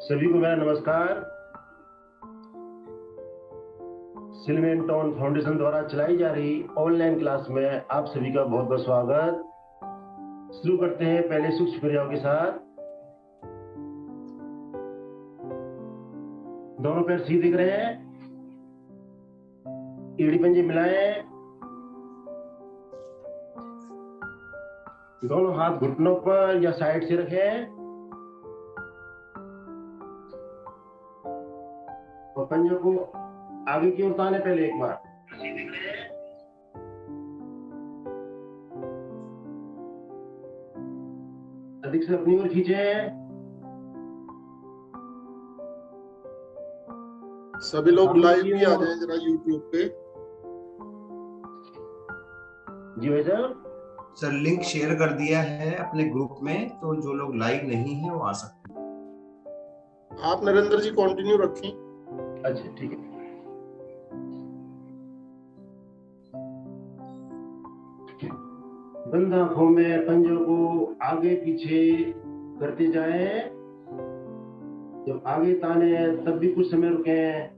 सभी को मेरा नमस्कार। सिल्वेन टाउन फाउंडेशन द्वारा चलाई जा रही ऑनलाइन क्लास में आप सभी का बहुत बहुत स्वागत। शुरू करते हैं पहले सूक्ष्म क्रियाओं के साथ। दोनों पैर सीधे करें, एड़ी पंजे मिलाएं, दोनों हाथ घुटनों पर या साइड से रखें और पंजों को आगे की ओर ताने। पहले एक बार सीधे करें, अधिक से अपनी ओर खींचें। सभी लोग लाइव भी आ जाएं जरा यूट्यूब पे। जी भाई साहब, सर लिंक शेयर कर दिया है अपने ग्रुप में, तो जो लोग लाइव नहीं है वो आ सकते हैं। आप नरेंद्र जी कंटिन्यू रखें। अच्छा ठीक है। बंद आंखों में पंजों को आगे पीछे करते जाएं। जब आगे ताने तब भी कुछ समय रुकें,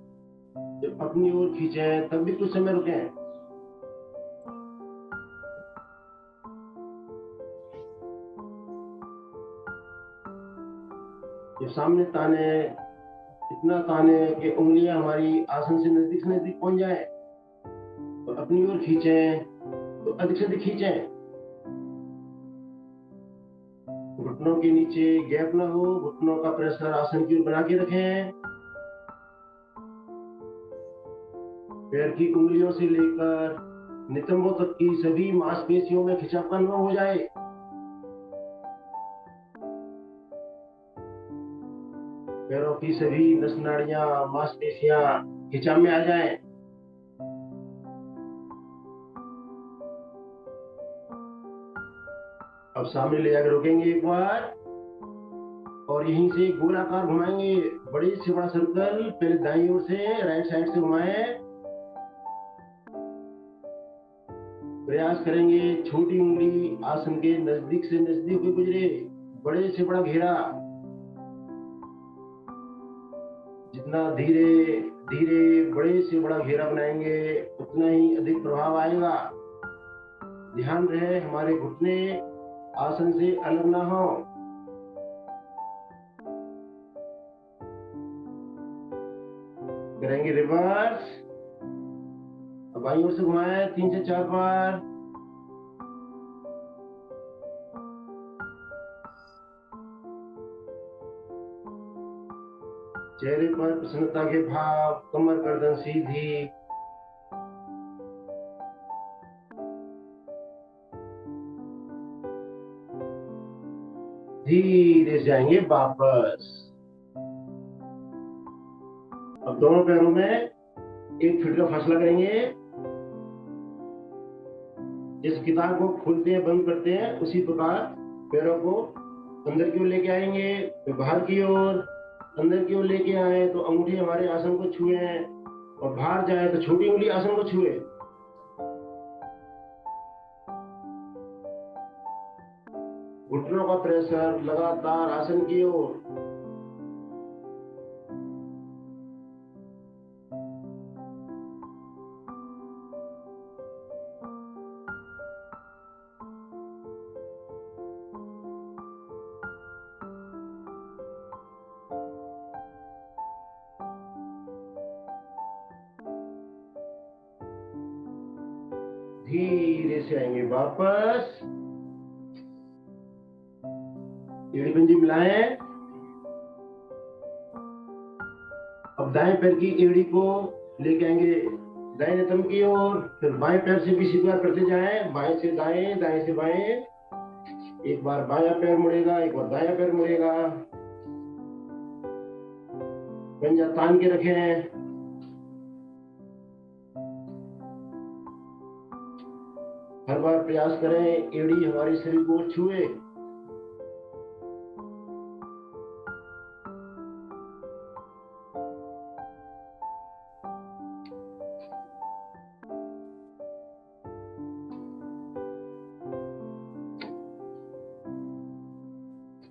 जब अपनी ओर खींचे तब भी कुछ समय रुकें। जब सामने ताने, इतना ताने कि उंगलियां हमारी आसन से नजदीक पहुंच जाए, तो अपनी ओर खींचें तो अधिक से अधिक खींचें। घुटनों के नीचे गैप ना हो, घुटनों का प्रेशर आसन की ओर बना के रखें। पैर की उंगलियों से लेकर नितंबों तक की सभी मांसपेशियों में खिंचावपन न हो जाए। पैरों की सभी नस नाड़ियां मांसपेशियां खिंचाव में आ जाएं। अब सामने ले जाकर रोकेंगे एक बार और यहीं से गोलाकार घुमाएंगे, बड़े से बड़ा सर्कल। पहले दाईं ओर से, राइट साइड से घुमाएं। प्रयास करेंगे छोटी उंगली आसन के नजदीक से नजदीक होकर गुजरे। बड़े से बड़ा घेरा, जितना धीरे धीरे बड़े से बड़ा घेरा बनाएंगे उतना ही अधिक प्रभाव आएगा। ध्यान रहे हमारे घुटने आसन से अलग ना हो। करेंगे रिवर्स। अब बाईं ओर से घुमाएं 3 से 4 बार। चेहरे पर प्रसन्नता के भाव, कमर गर्दन सीधी। धीरे से जाएंगे वापस। अब दोनों पैरों में 1 फीट का फासला करेंगे। जिस किताब को खोलते हैं बंद करते हैं उसी प्रकार पैरों को अंदर की ओर लेके आएंगे, फिर बाहर की ओर। अंदर की ओर लेके आए तो अंगूठी हमारे आसन को छुए और बाहर जाए तो छोटी उंगली आसन को छुए। घुटनों का प्रेशर लगातार आसन की ओर। धीरे से आएंगे वापस। एड़ी पंजे मिलाएं। अब दाएं पैर की एड़ी को लेके आएंगे दाएं नितंब की ओर, फिर बाएं पैर से भी स्वीकार करते जाएं। बाएं से दाएं, दाएं से बाएं। एक बार बायां पैर मुड़ेगा, एक बार दायां पैर मुड़ेगा। पंजा तान के रखें। हर बार प्रयास करें एड़ी हमारे शरीर को छुए।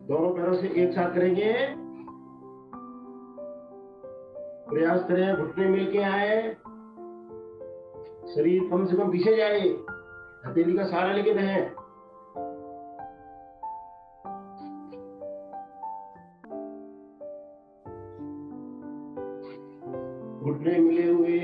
दोनों पैरों से एक साथ करेंगे। प्रयास करें, घुटने मिलके आए, शरीर कम से कम पीछे जाए, हथेली का सहारा लेके रहें। घुटने मिले हुए,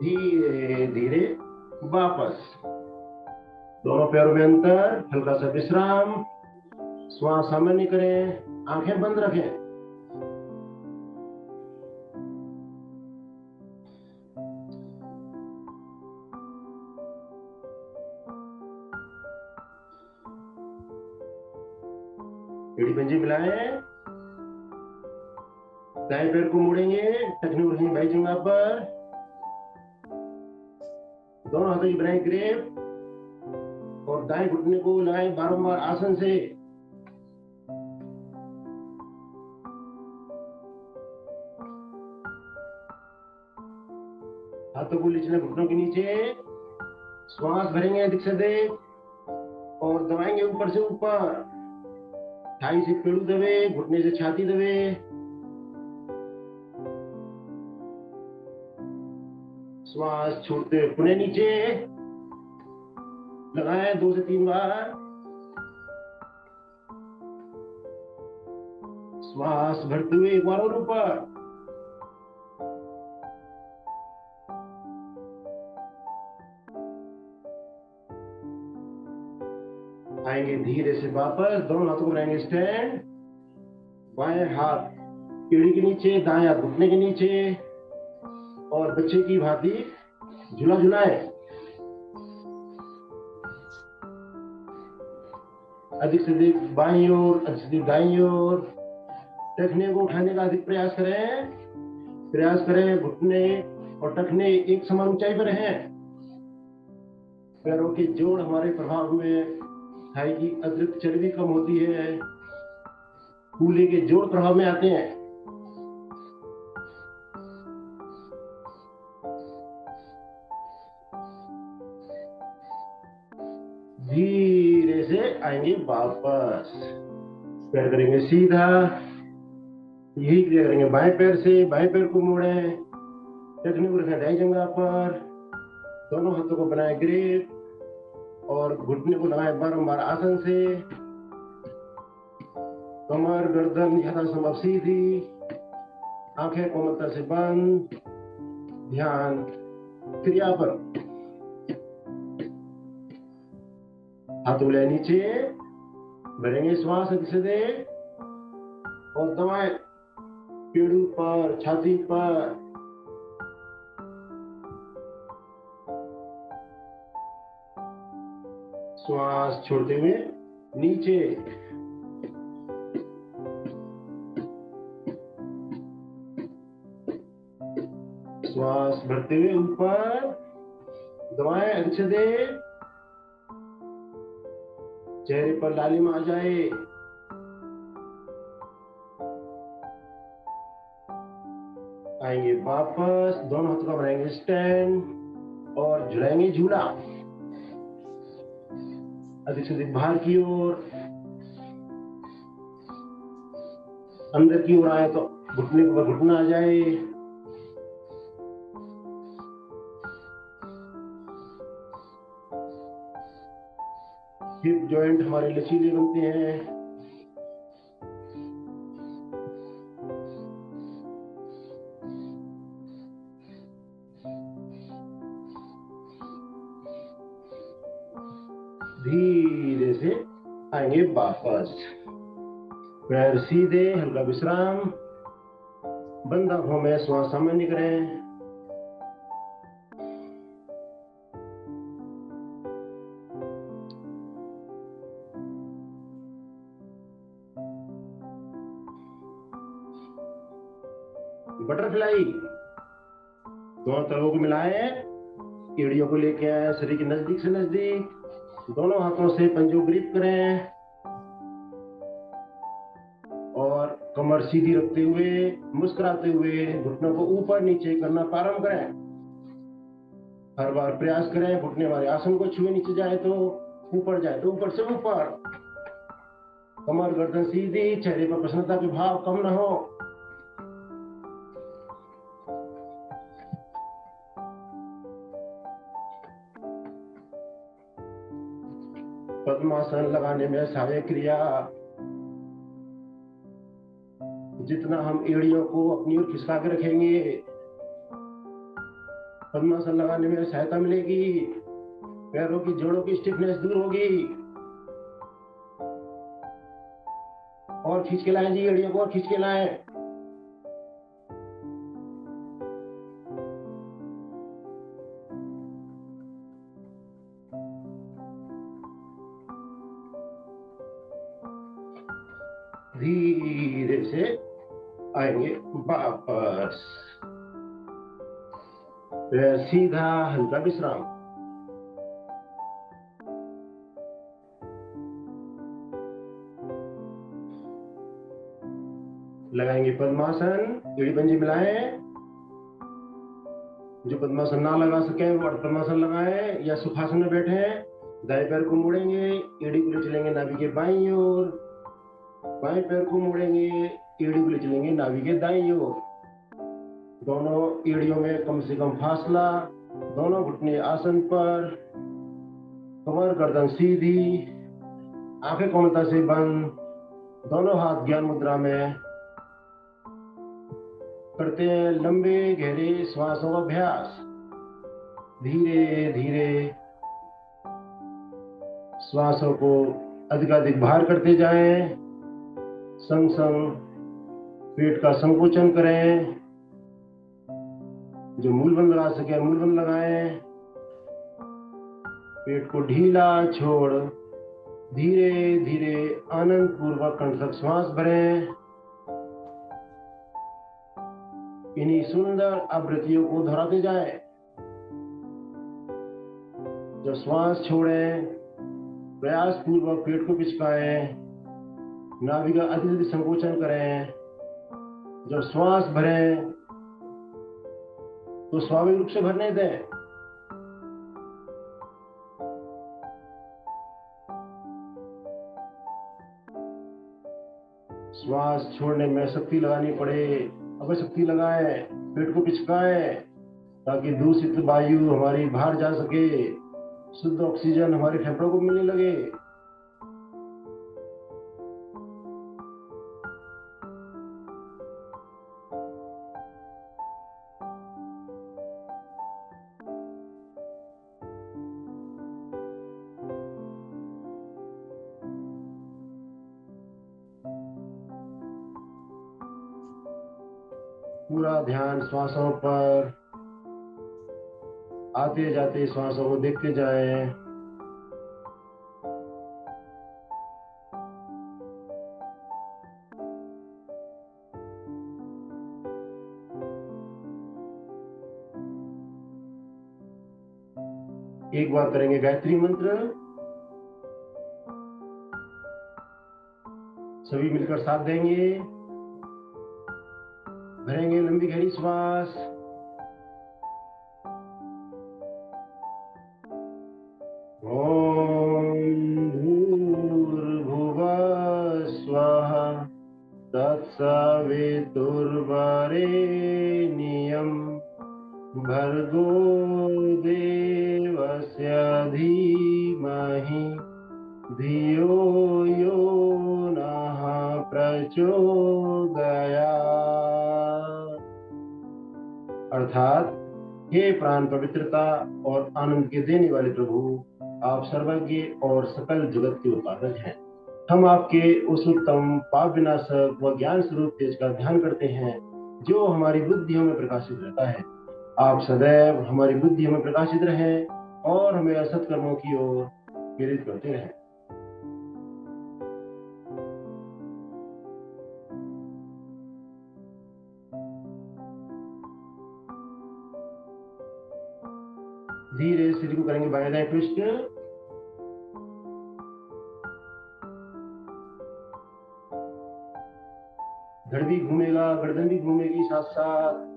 धीरे धीरे वापस दोनों पैरों में अंतर, हल्का सा विश्राम, श्वास सामान्य करें, आंखें बंद रखें। एड़ी पंजे मिलाएं, दाएं पैर को मोड़ेंगे, टखने उठेंगे भाई जंगा पर, दोनों हाथों की बनाए ग्रिप और दाएं घुटने को लगाएं बारंबार आसन से। हाथों को नीचे घुटनों के नीचे, श्वास भरेंगे अधिक से अधिक और दबाएंगे ऊपर से ऊपर, थाई से पेड़ू दबे, घुटने से छाती दबे। श्वास छोड़ते हुए पुनः नीचे लगाएं 2 से 3 बार। श्वास भरते हुए एक बार और ऊपर। आएंगे धीरे से वापस, दोनों हाथों को बनाएंगे स्टैंड, बाएं हाथ एड़ी के नीचे, दाएं हाथ घुटने के नीचे और बच्चे की भांति झूला झुलाएं। अधिक से अधिक बाईं ओर, अधिक से अधिक दाईं ओर, टखने को उठाने का अधिक प्रयास करें। घुटने और टखने एक समान ऊंचाई पर रहें। पैरों के जोड़ हमारे प्रभाव में, थाई की अतिरिक्त चर्बी कम होती है, कूल्हे के जोड़ प्रभाव में आते हैं। धीरे से आएंगे वापस, पैर करेंगे सीधा, यही क्रिया करेंगे बाएं पैर से। बाएं पैर को मोड़ें, टखने को रखें दाईं जंघा पर, दोनों हाथों को बनाएं ग्रिप और घुटने को लगाएं बारंबार आसन से। कमर गर्दन यथासंभव सीधी, आंखें कोमलता से बंद, ध्यान क्रिया पर। हाथों ले नीचे, भरेंगे श्वास अधिक से अधिक और दबाएं पेड़ू पर, छाती पर। श्वास छोड़ते हुए नीचे, श्वास भरते हुए ऊपर, दबाएं अधिक से अधिक, चेहरे पर लालिमा आ जाए। आएंगे वापस, दोनों हाथों का बनाएंगे स्टैंड और झुलाएंगे झूला अधिक से अधिक बाहर की ओर। अंदर की ओर आए तो घुटने के ऊपर घुटना आ जाए। हिप जॉइंट हमारे लचीले बनते हैं। धीरे से आएंगे वापस, पैर सीधे, हल्का विश्राम, बंद आंखों में श्वास सामान्य करें। बटरफ्लाई, दोनों तलवों को मिलाएं, एड़ियों को लेके आए शरीर के नजदीक से नजदीक, दोनों हाथों से पंजों ग्रिप करें और कमर सीधी रखते हुए, मुस्कुराते हुए घुटनों को ऊपर नीचे करना प्रारंभ करें। हर बार प्रयास करें, घुटने हमारे आसन को छुए, नीचे जाए तो ऊपर जाए तो ऊपर से ऊपर। कमर गर्दन सीधी, चेहरे पर प्रसन्नता के भाव कम न हो। पद्मासन लगाने में सहायक क्रिया, जितना हम एड़ियों को अपनी ओर खिसका के रखेंगे, पद्मासन लगाने में सहायता मिलेगी, पैरों की जोड़ों की स्टिफनेस दूर होगी। और खींच के लाएं जी, एड़ियों को और खींच के लाएं। धीरे से आएंगे वापस, फिर सीधा हल्का विश्राम। लगाएंगे पद्मासन, एड़ी पंजे मिलाएं। जो पद्मासन ना लगा सके वो अर्ध पद्मासन लगाएं या सुखासन में बैठे। दाएं पैर को मोड़ेंगे, एड़ी को ले चलेंगे नाभि के बाईं ओर, बाएं पैर को मोड़ेंगे, एड़ी को ले चलेंगे नाभि के दाईं ओर। दोनों एड़ियों में कम से कम फासला, दोनों घुटने आसन पर, कमर गर्दन सीधी, आंखें कोमलता से बंद, दोनों हाथ ज्ञान मुद्रा में। करते हैं लंबे गहरे श्वासों का अभ्यास। धीरे धीरे श्वासों को अधिकाधिक बाहर करते जाएं, संग संग पेट का संकोचन करें। जो मूलबंध लगा सके मूलबंध लगाएं। पेट को ढीला छोड़ धीरे धीरे आनंद पूर्वक कंठ तक श्वास भरें। इन्हीं सुंदर आवृत्तियों को दोहराते जाएं। जब श्वास छोड़ें, प्रयास पूर्वक पेट को पिचकाएं, नाभि का अधिक संकोचन करें। जब श्वास भरें तो स्वाभाविक रूप से भरने दें। श्वास छोड़ने में शक्ति लगानी पड़े, अब शक्ति लगाएं, पेट को पिचकाएं ताकि दूषित वायु हमारी बाहर जा सके, शुद्ध ऑक्सीजन हमारे फेफड़ों को मिलने लगे। पूरा ध्यान श्वासों पर, आते जाते श्वासों को देखते जाएं। एक बार करेंगे गायत्री मंत्र, सभी मिलकर साथ देंगे। भरेंगे लंबी गहरी श्वास। ओम भूर्भुवः स्वः तत्सवितुर्वरेण्यं भर्गो देवस्य धीमहि धियो यो नः प्रचोदयात्। अर्थात, हे प्राण पवित्रता और आनंद के देने वाले प्रभु, आप सर्वज्ञ और सकल जगत के उत्पादक हैं। हम आपके उस उत्तम पाप विनाशक व ज्ञान स्वरूप तेज का ध्यान करते हैं जो हमारी बुद्धियों में प्रकाशित रहता है। आप सदैव हमारी बुद्धियों में प्रकाशित रहें और हमें असत कर्मों की ओर प्रेरित करते रहें। धीरे सिर को करेंगे बाएं दाएं ट्विस्ट। धड़ भी घूमेगा, गर्दन भी घूमेगी साथ साथ।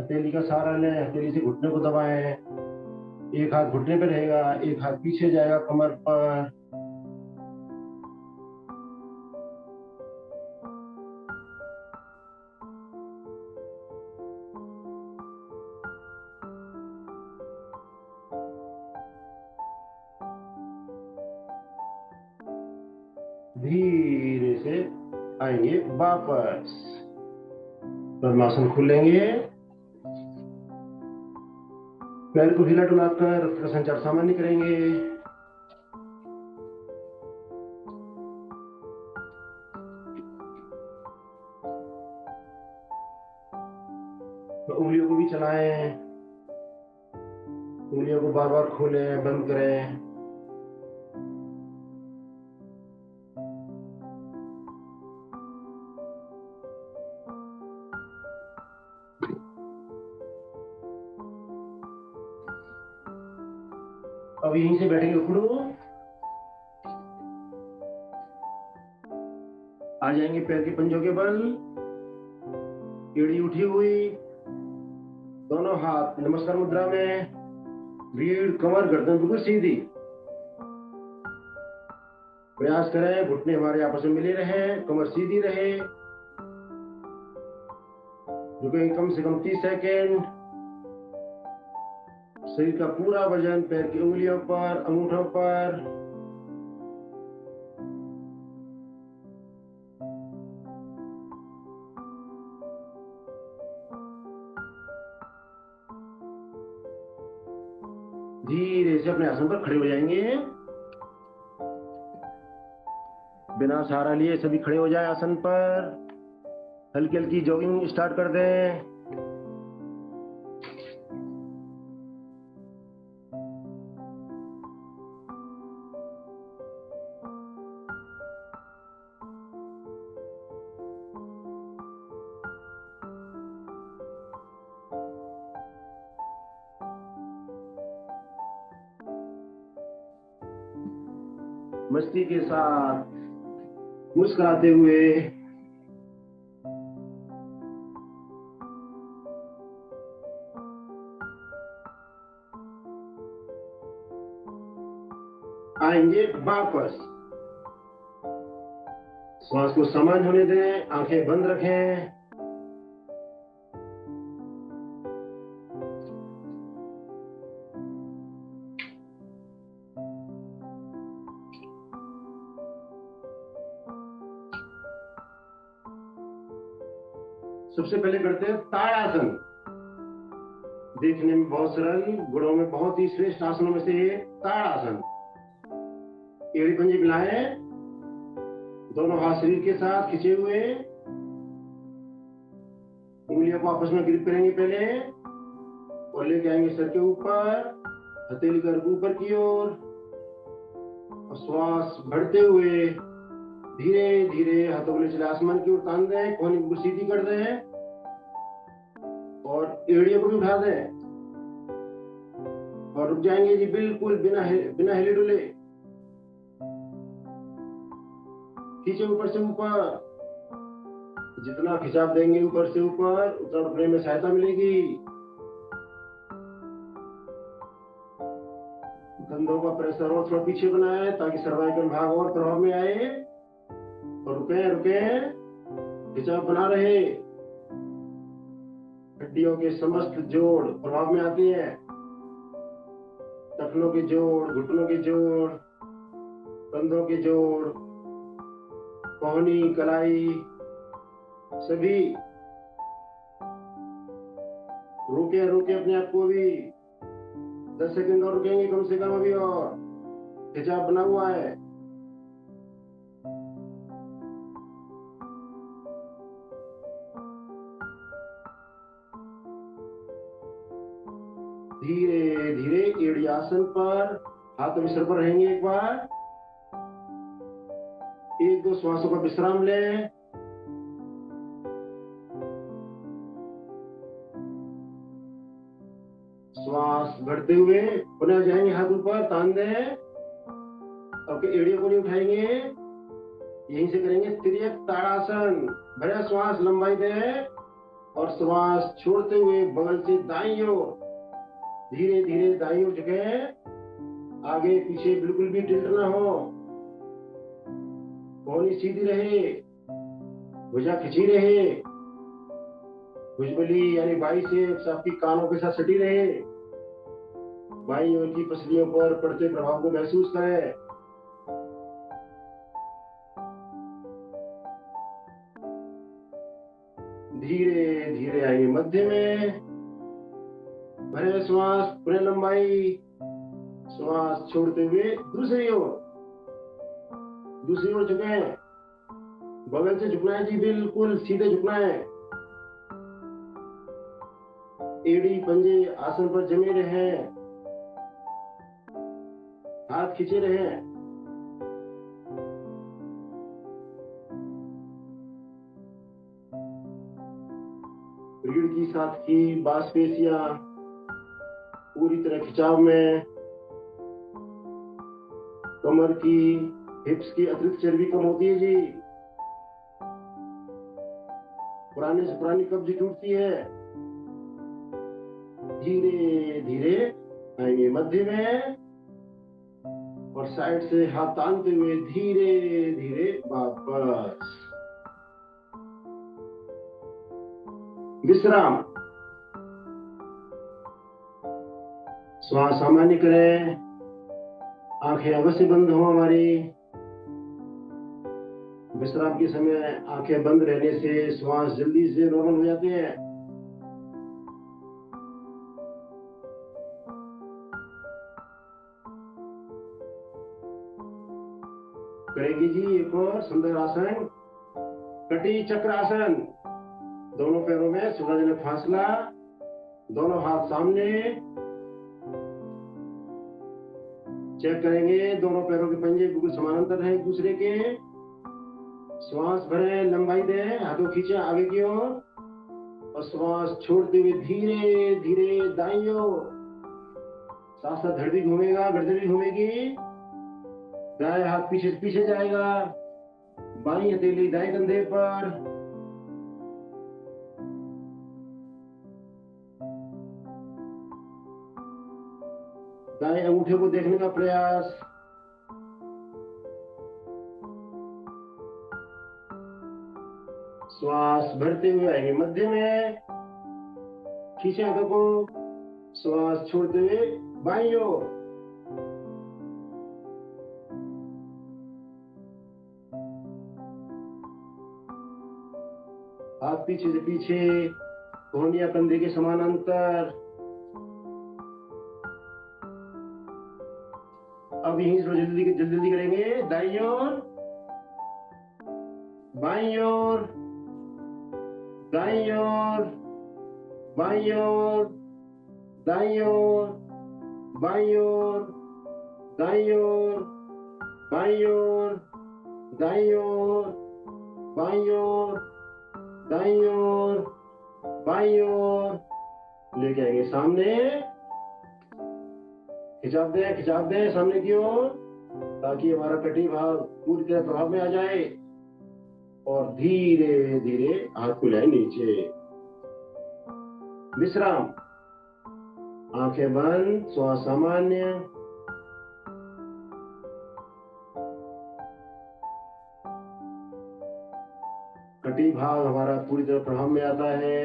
हथेली का सहारा लें, हथेली से घुटने को दबाएं। एक हाथ घुटने पे रहेगा, एक हाथ पीछे जाएगा कमर पर। धीरे से आएंगे वापस, पद्मासन खुलेंगे, पैर को हिला डुलाकर रक्त का संचार सामान्य करेंगे। तो उंगलियों को भी चलाएं, उंगलियों को बार बार खोलें, बंद करें। अब यहीं से बैठेंगे उखड़ू, आ जाएंगे पैर के पंजों के बल, एड़ी उठी हुई, दोनों हाथ नमस्कार मुद्रा में, रीढ़ कमर गर्दन बिल्कुल सीधी। प्रयास करें घुटने हमारे आपस में मिले रहे, कमर सीधी रहे। रुकेंगे कम से कम 30 सेकेंड। शरीर का पूरा वजन पैर की उंगलियों पर, अंगूठों पर। धीरे से अपने आसन पर खड़े हो जाएंगे, बिना सहारा लिए सभी खड़े हो जाए आसन पर। हल्की हल्की जॉगिंग स्टार्ट कर दें। मस्ती के साथ मुस्कुराते हुए आएंगे वापस। श्वास को सामान्य होने दें, आंखें बंद रखें। सबसे पहले करते हैं ताड़ासन। देखने में बहुत सरल, गुणों में बहुत ही श्रेष्ठ आसनों में से एक ताड़ासन। एड़ी पंजे मिलाएं, दोनों हाथ शरीर के साथ खिंचे हुए, उंगलियों को आपस में ग्रिप करेंगे पहले और लेके आएंगे सर के ऊपर, हथेली कर ऊपर की ओर। और श्वास बढ़ते हुए धीरे धीरे हाथों को चले आसमान की ओर तान दें, कोहनी को सीधी कर दें और एड़ियों को भी उठा दें और रुक जाएंगे जी, बिल्कुल बिना हिले डुले। खींचे ऊपर से ऊपर, जितना खिंचाव देंगे ऊपर से ऊपर उतना उठने में सहायता मिलेगी। कंधों का प्रेशर और थोड़ा पीछे बनाए ताकि सर्वाइकल भाग और प्रभाव में आए। और रुके रुके, खिंचाव बना रहे। हड्डियों के समस्त जोड़ प्रभाव में आते हैं, टखनों के जोड़, घुटनों के जोड़, कंधों के जोड़, कोहनी, कलाई, सभी। रुके रुके अपने आप को भी 10 सेकंड और रुकेंगे कम से कम अभी, और खिंचाव बना हुआ है। धीरे धीरे एड़ी आसन पर, हाथ अभी सर पर रहेंगे। एक बार 1-2 श्वासों का विश्राम लें। श्वास बढ़ते हुए पुनः जाएंगे, हाथ ऊपर तान दें। अब एड़ियों को नहीं उठाएंगे, यहीं से करेंगे तिर्यक ताड़ासन। भरा श्वास लंबाई दें और श्वास छोड़ते हुए बगल से दाईं ओर धीरे धीरे दाईं ओर झुकें, आगे पीछे बिल्कुल भी टिल्ट ना हो, कोहनी सीधी रहे, भुजा खिंची रहे, भुजबली यानी बाइसेप्स आपकी कानों के साथ सटी रहे, बाईं ओर की पसलियों पर पड़ते प्रभाव को महसूस करें। धीरे धीरे आएंगे मध्य में, भरे श्वास, पूरे लंबाई, श्वास छोड़ते हुए दूसरी ओर झुके, बगल से झुकना है जी, बिल्कुल सीधे झुकना है, एड़ी पंजे आसन पर जमे रहे, हाथ खींचे रहे। रीढ़ की साथ की मांसपेशियां पूरी तरह खिंचाव में, कमर की, हिप्स की अतिरिक्त चर्बी कम होती है जी, पुराने से पुरानी कब्ज टूटती है। धीरे धीरे आएंगे मध्य में और साइड से हाथ तानते हुए धीरे धीरे वापस विश्राम। श्वास सामान्य करें, आंखें अवश्य बंद हो हमारी। विश्राम के समय आंखें बंद रहने से श्वास जल्दी से नॉर्मल हो जाते हैं। करेंगे जी एक और सुंदर आसन, कटी चक्र आसन। दोनों पैरों में सुविधाजनक फासला, दोनों हाथ सामने, चेक करेंगे दोनों पैरों के पंजे बिल्कुल समानांतर रहे एक दूसरे के। श्वास भरें, लंबाई दें, हाथों खींचे आगे की ओर और श्वास छोड़ते हुए धीरे धीरे दाईं ओर। साथ साथ धड़ भी घूमेगा, गर्दन भी घूमेगी। दाएं हाथ पीछे से पीछे जाएगा, बाईं हथेली दाएं कंधे पर, दाएं अंगूठे को देखने का प्रयास। श्वास भरते हुए आएंगे मध्य में, खींचे हाथों को, श्वास छोड़ते हुए बाईं ओर। हाथ पीछे से पीछे, कोहनियां कंधे के समानांतर। अब यहीं जल्दी जल्दी करेंगे, दाईं ओर, बाईं ओर, दाईं ओर, बाईं ओर, दाईं ओर, बाईं ओर, दाईं ओर, बाईं ओर, दाईं ओर, बाईं ओर, दाईं ओर, बाईं ओर। लेके आएंगे सामने, खिंचाव दें सामने की ओर, ताकि हमारा कटी भाग पूरी तरह प्रभाव में आ जाए। और धीरे धीरे हाथ को लाए नीचे। विश्राम, आंखें बंद, श्वास सामान्य। कटी भाग हमारा पूरी तरह प्रभाव में आता है।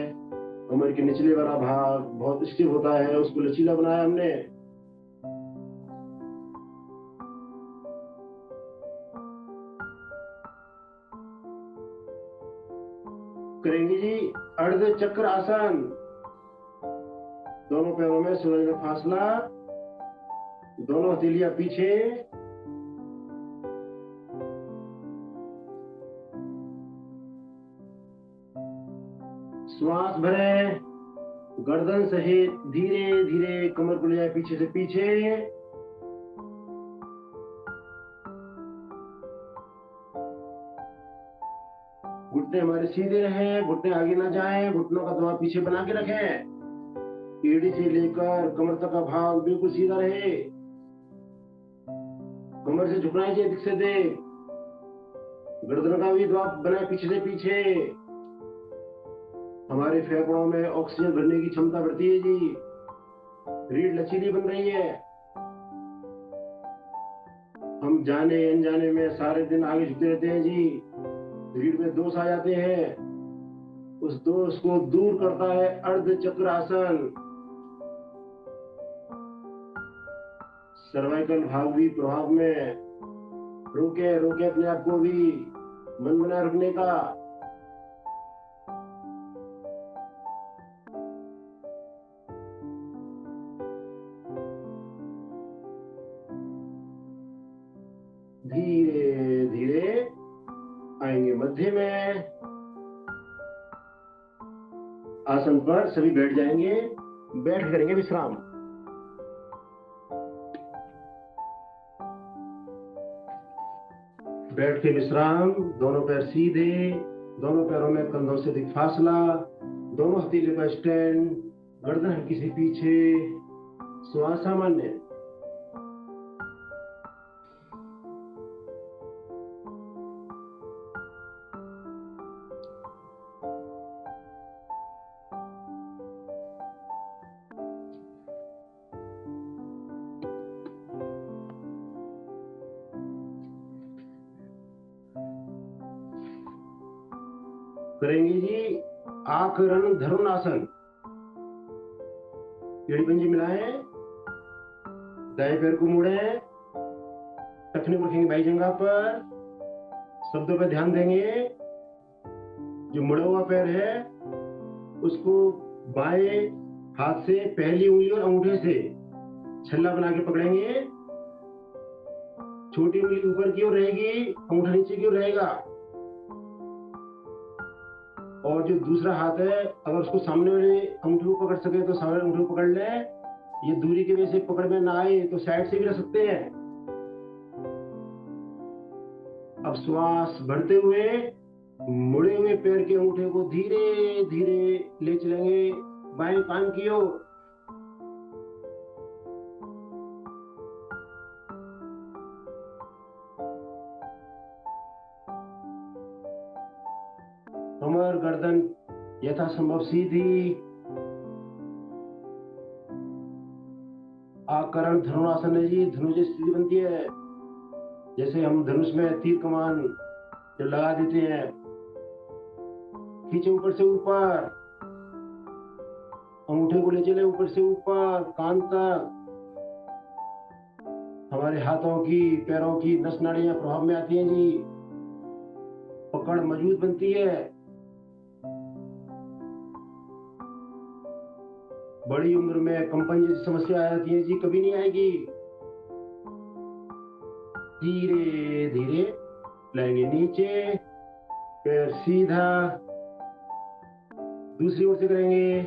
कमर के निचले वाला भाग बहुत स्टिफ होता है, उसको लचीला बनाया हमने। करेंगे जी अर्ध चक्र आसन। दोनों पैरों में सूरज का फासला, दोनों हथेलियां पीछे, श्वास भरें, गर्दन सहित धीरे धीरे कमर को ले जाए पीछे से पीछे। घुटने हमारे सीधे रहें, घुटने आगे ना जाएं, घुटनों का दबाव पीछे बना के रखें। एड़ी से लेकर कमर तक का भाग बिल्कुल सीधा रहे। कमर से झुकना चाहिए अधिक से अधिक। गर्दन का भी दबाव बनाए पीछे से पीछे। हमारे फेफड़ों में ऑक्सीजन भरने की क्षमता बढ़ती है जी। रीढ़ लचीली बन रही है। हम जाने अनजाने में सारे दिन आगे झुकते रहते हैं जी, रीढ़ में दोष आ जाते हैं। उस दोष को दूर करता है अर्ध चक्रासन। सर्वाइकल भाग भी प्रभाव में रोके रोके अपने आप को भी मन बना रखने का। धीरे धीरे आएंगे मध्य में, आसन पर सभी बैठ जाएंगे, बैठ करेंगे विश्राम। बैठ के विश्राम, दोनों पैर सीधे, दोनों पैरों में कंधों से अधिक फासला, दोनों हथेली का स्टैंड, गर्दन हल्की सी पीछे, श्वास सामान्य। करेंगे जी आकरण धरुणासन। एड़ी पंजे मिलाएं, दाएं पैर को मोड़े, टखने को रखेंगे बाई जंघा पर, शब्दों पर ध्यान देंगे। जो मुड़ा हुआ पैर है उसको बाएं हाथ से पहली उंगली और अंगूठे से छल्ला बना के पकड़ेंगे। छोटी उंगली ऊपर की ओर रहेगी, अंगूठा नीचे की ओर रहेगा। और जो दूसरा हाथ है, अगर उसको सामने वाले अंगूठे को पकड़ सके तो सामने अंगूठे को पकड़ ले। ये दूरी की वजह से पकड़ में ना आए तो साइड से भी रख सकते हैं। अब श्वास भरते हुए मुड़े हुए पैर के अंगूठे को धीरे धीरे ले चलेंगे बाएं कान की ओर। कमर गर्दन यथासंभव सीधी। आकरण धनुरासन है जी, धनुष जैसी स्थिति बनती है। जैसे हम धनुष में तीर कमान जो लगा देते हैं, खींचे ऊपर से ऊपर, अंगूठे को ले चले ऊपर से ऊपर कान तक। हमारे हाथों की पैरों की नस नाड़ियां प्रभाव में आती हैं जी, पकड़ मजबूत बनती है। बड़ी उम्र में कंपन जैसी समस्या आ जाती है जी, कभी नहीं आएगी। धीरे धीरे लाएंगे नीचे, पैर सीधा, दूसरी ओर से करेंगे।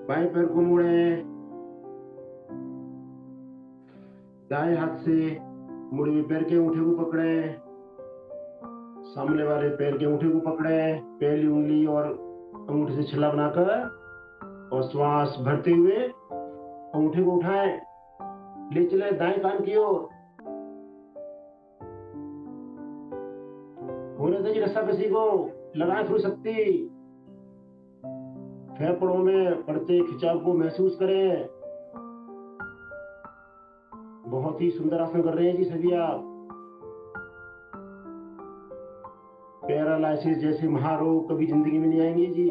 बाएं पैर को मोड़े, दाएं हाथ से मुड़े हुए पैर के अंगूठे को पकड़े, सामने वाले पैर के अंगूठे को पकड़े, पहली उंगली और अंगूठे से छल्ला बनाकर, और श्वास भरते हुए अंगूठे को उठाएं, ले चले दाएं कान की ओर। होने दीजिए रस्साकसी को, लगाएं थोड़ी शक्ति, फेफड़ों में पड़ते खिंचाव को महसूस करें। बहुत ही सुंदर आसन कर रहे हैं जी सभी आप। पैरालाइसिस जैसे महारोग कभी जिंदगी में नहीं आएंगे जी।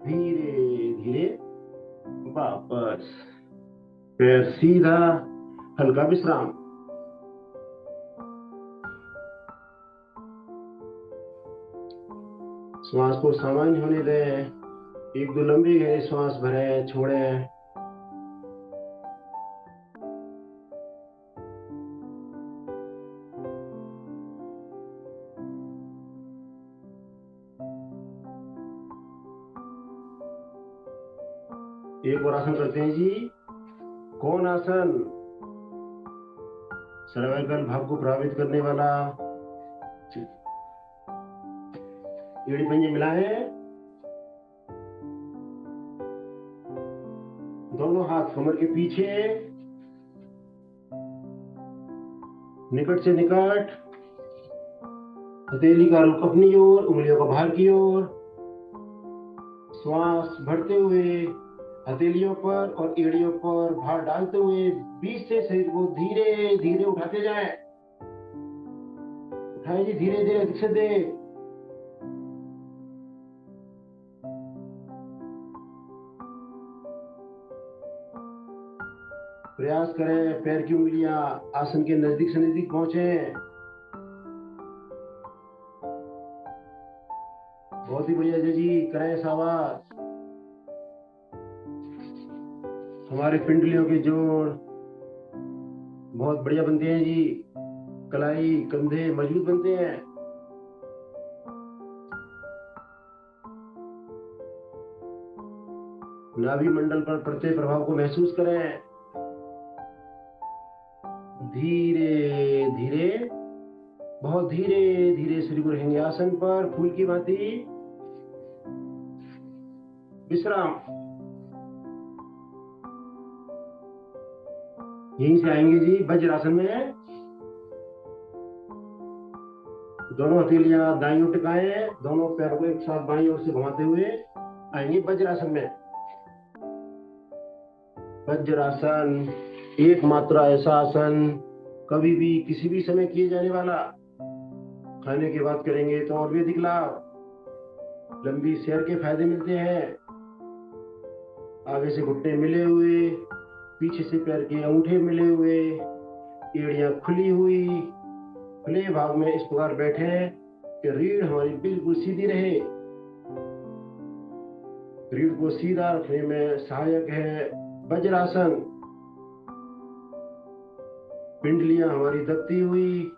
धीरे धीरे वापस, पैर सीधा, हल्का विश्राम। श्वास को सामान्य होने दें, एक दो लंबी गहरी श्वास भरें, छोड़ें। एक और आसन करते हैं जी, कौन आसन। सर्वाइकल भाग को प्रभावित करने वाला। एड़ी पंजे मिलाएं, दोनों हाथ कमर के पीछे, निकट से निकट, हथेली का रुख अपनी ओर, उंगलियों का बाहर की ओर। श्वास भरते हुए हथेलियों पर और एड़ियों पर भार डालते हुए बीच से शरीर को धीरे धीरे उठाते जाएं। उठाएं जी, धीरे धीरे अधिक से अधिक। प्रयास करें पैर की उंगलियां आसन के नजदीक से नजदीक पहुंचे। बहुत ही बढ़िया जी, करें शाबाश। हमारे पिंडलियों के जोड़ बहुत बढ़िया बनते हैं जी। कलाई कंधे मजबूत बनते हैं। नाभि मंडल पर पड़ते प्रभाव को महसूस करें। धीरे धीरे, बहुत धीरे धीरे शरीर को रहेंगे आसन पर फूल की भांति। विश्राम। यहीं से आएंगे जी वज्रासन में। दोनों हथेलियां दाईं ओर टिकाएं, दोनों पैरों को एक साथ बाईं ओर से घुमाते हुए आएंगे वज्रासन में। वज्रासन एकमात्र ऐसा आसन, कभी भी किसी भी समय किए जाने वाला। खाने की बात करेंगे तो और भी अधिक लाभ। लंबी सैर के फायदे मिलते हैं। आगे से घुटने मिले हुए, पीछे से पैर के अंगूठे मिले हुए, एड़ियां खुली हुई, खुले भाग में इस प्रकार बैठे कि रीढ़ हमारी बिल्कुल सीधी रहे। रीढ़ को सीधा रखने में सहायक है वज्रासन। पिंडलियां हमारी दबती हुई,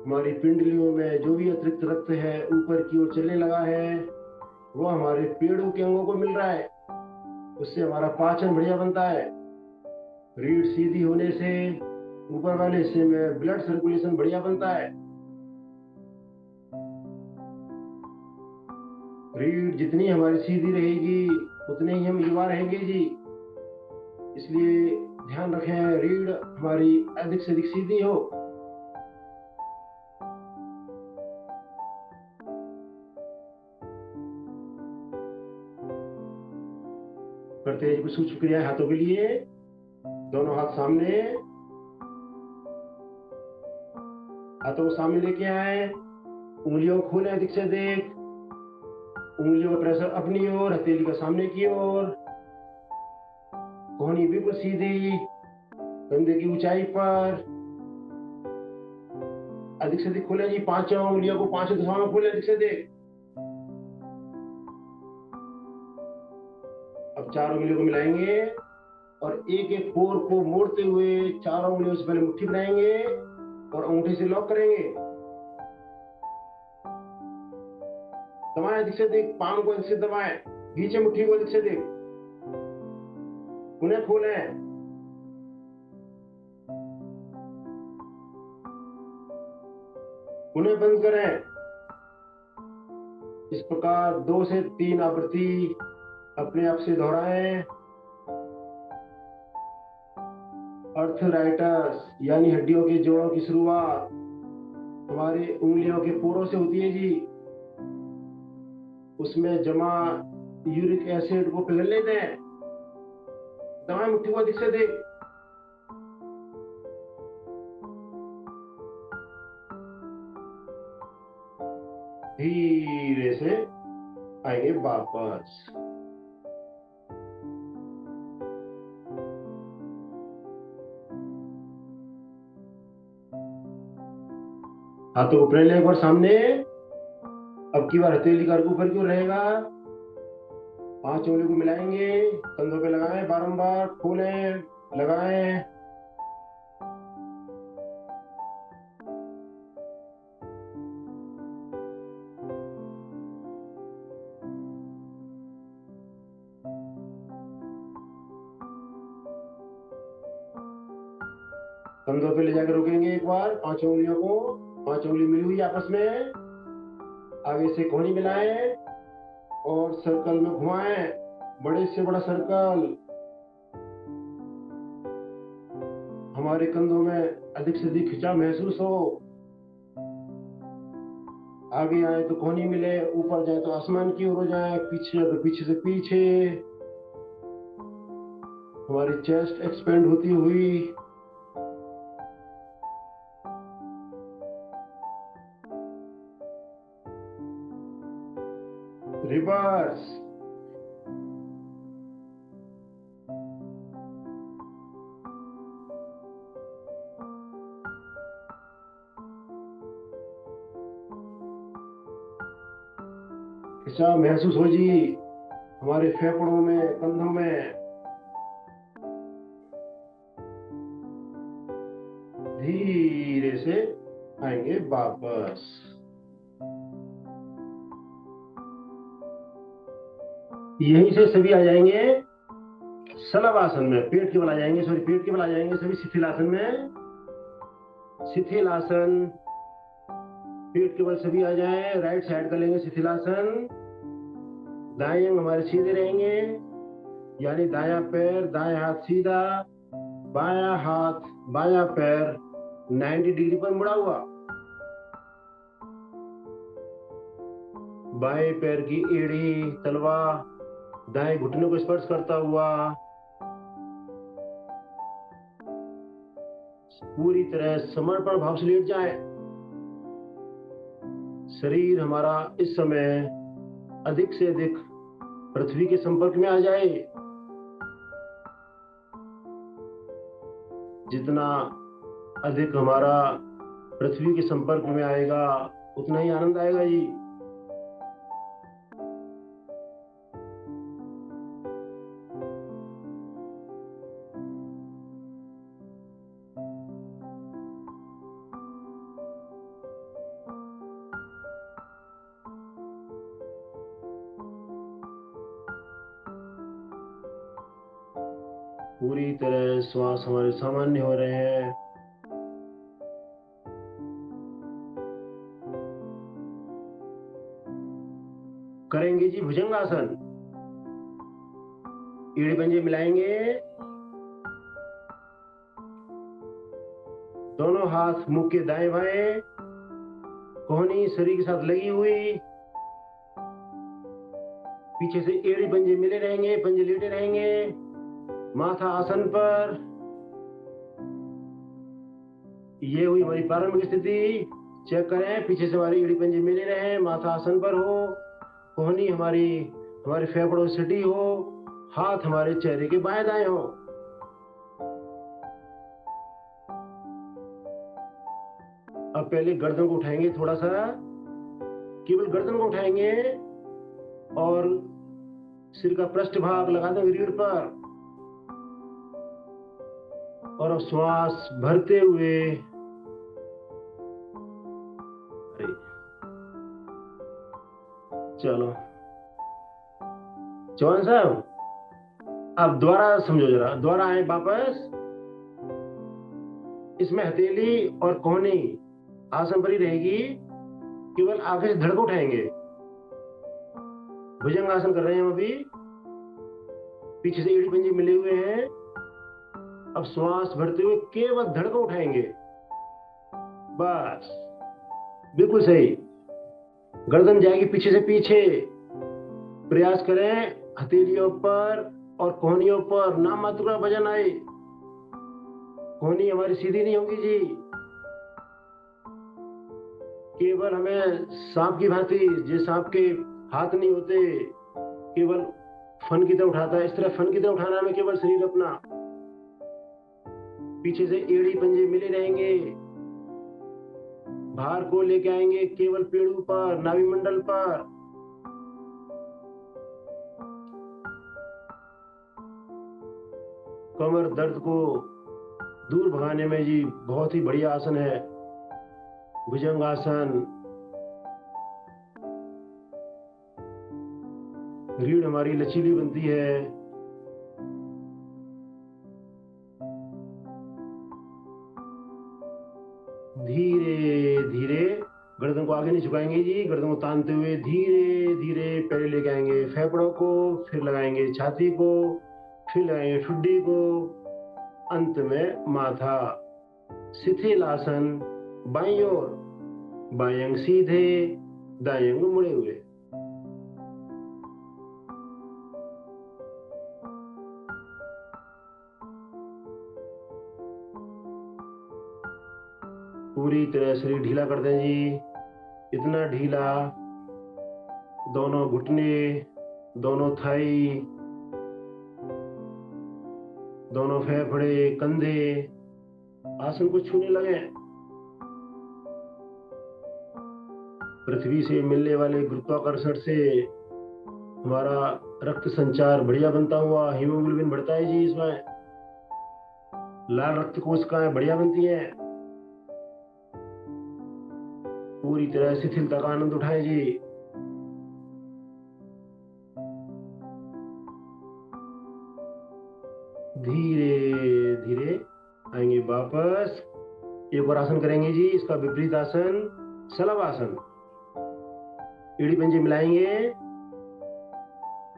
हमारी पिंडलियों में जो भी अतिरिक्त रक्त है ऊपर की ओर चलने लगा है, वो हमारे पेड़ों के अंगों को मिल रहा है। उससे हमारा पाचन बढ़िया बनता है। रीढ़ सीधी होने से ऊपर वाले हिस्से में ब्लड सर्कुलेशन बढ़िया बनता है। रीढ़ जितनी हमारी सीधी रहेगी उतने ही हम युवा रहेंगे जी। इसलिए ध्यान रखें रीढ़ हमारी अधिक से अधिक सीधी हो। करते हैं कुछ सूक्ष्म क्रियाएं हाथों के लिए। दोनों हाथ सामने, हाथों को सामने लेके आए, उंगलियों को खोलें अधिक से अधिक। उंगलियों का प्रेशर अपनी ओर, हथेली का सामने की ओर। कोहनी बिल्कुल सीधी, कंधे की ऊंचाई पर। अधिक से अधिक खोलें जी, पांचों उंगलियों को पांचों दिशाओं में खोलें अधिक से अधिक। अब चार उंगलियों को मिलाएंगे और एक एक कोर को मोड़ते हुए चारों उंगलियों से पहले मुट्ठी बनाएंगे और अंगूठे से लॉक करेंगे। दबाएं अधिक से अधिक, पाम को अधिक से दबाएं, पीछे मुट्ठी को अधिक से अधिक। उन्हें खोलें। उन्हें बंद करें। इस प्रकार 2 से 3 आवृत्ति अपने आप से दोहराएं। अर्थराइटस यानी हड्डियों के जोड़ों की शुरुआत हमारे उंगलियों के पोरों से होती है जी। उसमें जमा यूरिक एसिड को पिघल लेते हैं। दबाएं मुट्ठी को अधिक से अधिक। धीरे से आएंगे वापस। हाथों को पहले एक बार सामने। अब की बार हथेली का ऊपर की ओर रहेगा। 5 उंगलियों को मिलाएंगे, कंधों पे लगाएं, बारंबार खोलें, लगाएं। कंधों पे ले जाकर रोकेंगे एक बार 5 उंगलियों को। 5 उंगली मिली हुई आपस में। आगे से कोहनी मिलाएं और सर्कल में घुमाएं, बड़े से बड़ा सर्कल। हमारे कंधों में अधिक से अधिक खिंचाव महसूस हो। आगे आए तो कोहनी मिले, ऊपर जाए तो आसमान की ओर हो जाए, पीछे जाए तो पीछे से पीछे। हमारी चेस्ट एक्सपेंड होती हुई रिवर्स। खिंचाव महसूस हो जी हमारे फेफड़ों में, कंधों में। धीरे से आएंगे वापस। यहीं से सभी आ जाएंगे शलभासन में, पेट के बल आ जाएंगे, सॉरी पेट के बल आ जाएंगे सभी शिथिलासन में। शिथिलासन, पेट के बल सभी आ जाए, राइट साइड कर लेंगे शिथिलासन। दाएं अंग हमारे सीधे रहेंगे, यानी दायां पैर दाएं हाथ सीधा, बायां हाथ बायां पैर 90 डिग्री पर मुड़ा हुआ। बाएं पैर की एड़ी तलवा दाएं घुटने को स्पर्श करता हुआ पूरी तरह समर्पण भाव से लेट जाए। शरीर हमारा इस समय अधिक से अधिक पृथ्वी के संपर्क में आ जाए। जितना अधिक हमारा पृथ्वी के संपर्क में आएगा उतना ही आनंद आएगा जी। पूरी तरह श्वास हमारे सामान्य हो रहे हैं। करेंगे जी भुजंगासन। एड़ी पंजे मिलाएंगे, दोनों हाथ मुख के दाएं बाएं, कोहनी शरीर के साथ लगी हुई। पीछे से एड़ी पंजे मिले रहेंगे, पंजे लेटे रहेंगे, माथा आसन पर। ये हुई हमारी प्रारंभिक स्थिति। चेक करें, पीछे से हमारी एड़ी पंजे मिले रहे, माथा आसन पर हो, कोहनी हमारे फेफड़ों से सटी हो, हाथ हमारे चेहरे के बाएं दाएं हो। अब पहले गर्दन को उठाएंगे, थोड़ा सा केवल गर्दन को उठाएंगे और सिर का पृष्ठ भाग लगा देंगे रीढ़ पर। और अब श्वास भरते हुए चलो चौहान साहब अब दोबारा समझो जरा, दोबारा आए वापस। इसमें हथेली और कोहनी आसन पर ही रहेगी, केवल आगे से धड़ को उठाएंगे। भुजंगासन कर रहे हैं हम अभी, पीछे से एड़ी पंजे मिले हुए हैं। अब श्वास भरते हुए केवल धड़ को उठाएंगे, बस बिल्कुल सही। गर्दन जाएगी पीछे से पीछे। प्रयास करें हथेलियों पर और कोहनियों पर नाम मात्र का वजन आए। कोहनी हमारी सीधी नहीं होगी जी। केवल हमें सांप की भांति, जिस सांप के हाथ नहीं होते, केवल फन की तरह उठाता है, इस तरह फन की तरह उठाना हमें केवल शरीर अपना। पीछे से एड़ी पंजे मिले रहेंगे, भार को लेके आएंगे केवल पेड़ों पर, नाभि मंडल पर। कमर दर्द को दूर भगाने में जी बहुत ही बढ़िया आसन है भुजंगासन। रीढ़ हमारी लचीली बनती है। धीरे धीरे गर्दन को आगे नहीं झुकाएंगे जी, गर्दन को तानते हुए धीरे धीरे पहले लेके आएंगे फेफड़ों को, फिर लगाएंगे छाती को, फिर लगाएंगे ठुड्डी को, अंत में माथा। शिथिल आसन, बाईं ओर, बाएं अंग सीधे, दाएं अंग मुड़े हुए। पूरी तरह शरीर ढीला कर दें जी, इतना ढीला, दोनों घुटने, दोनों थाई, दोनों फेफड़े, कंधे आसन को छूने लगे। पृथ्वी से मिलने वाले गुरुत्वाकर्षण से हमारा रक्त संचार बढ़िया बनता हुआ हीमोग्लोबिन बढ़ता है जी। इसमें लाल रक्त कोशिकाएं बढ़िया बनती हैं। पूरी तरह शिथिलता का आनंद उठाएं जी। धीरे धीरे आएंगे वापस। एक और आसन करेंगे जी, इसका विपरीत आसन शलभ आसन। एड़ी पंजे मिलाएंगे,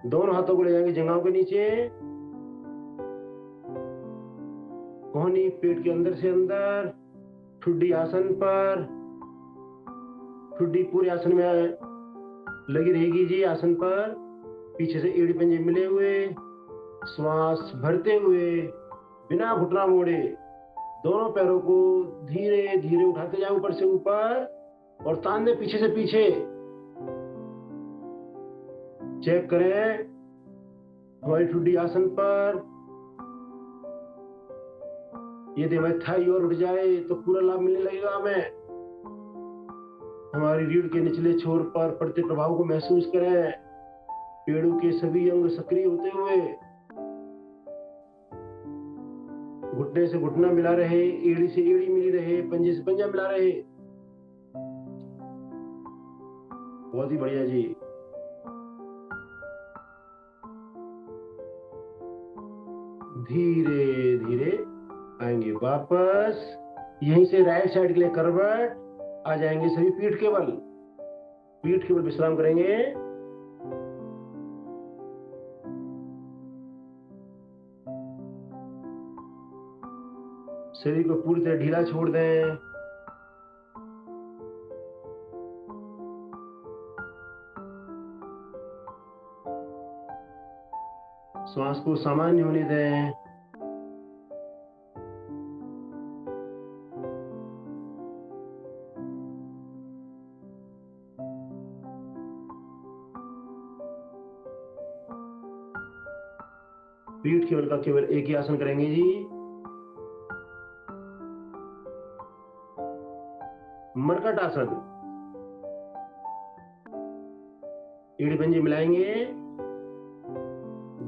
दोनों हाथों को ले जाएंगे जंघाओं के नीचे, कोहनी पेट के अंदर से अंदर, ठुड्डी आसन पर। ठुड्डी पूरे आसन में लगी रहेगी जी आसन पर। पीछे से एड़ी पंजे मिले हुए, श्वास भरते हुए बिना घुटना मोड़े दोनों पैरों को धीरे धीरे उठाते जाए ऊपर से ऊपर और तान दे पीछे से पीछे। चेक करें हमारी ठुड्डी आसन पर। यदि हमारी थाई और उठ जाए तो पूरा लाभ मिलने लगेगा हमें। हमारी रीढ़ के निचले छोर पर पड़ते प्रभाव को महसूस करें। पेड़ों के सभी अंग सक्रिय होते हुए घुटने से घुटना मिला रहे, एड़ी से एड़ी मिली रहे, पंजे से पंजा मिला रहे। बहुत ही बढ़िया जी। धीरे धीरे आएंगे वापस। यहीं से राइट साइड के लिए करवट आ जाएंगे सभी पीठ के बल। पीठ के बल विश्राम करेंगे। शरीर को पूरी तरह ढीला छोड़ दें। श्वास को सामान्य होने दें। पीठ के बल का केवल एक ही आसन करेंगे जी, मरकट आसन। एड़ी पंजे मिलाएंगे,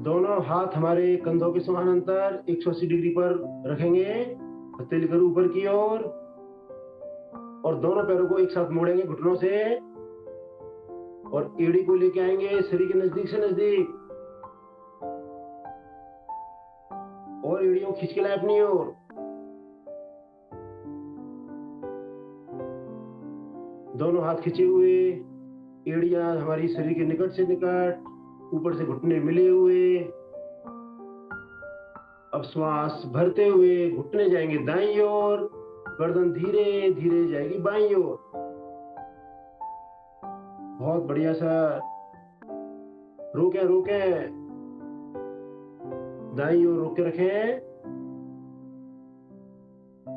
दोनों हाथ हमारे कंधों के समानांतर 180 डिग्री पर रखेंगे, हथेली कर ऊपर की ओर, और दोनों पैरों को एक साथ मोड़ेंगे घुटनों से और एड़ी को लेके आएंगे शरीर के नजदीक से नजदीक और एड़ियों खींच के लाए अपनी ओर। दोनों हाथ खींचे हुए, एड़ियां हमारी शरीर के निकट से निकट, ऊपर से घुटने मिले हुए। अब श्वास भरते हुए घुटने जाएंगे दाईं ओर, गर्दन धीरे धीरे जाएगी बाईं ओर। बहुत बढ़िया सर। रोके रोके, दाईं ओर रोक के रखें।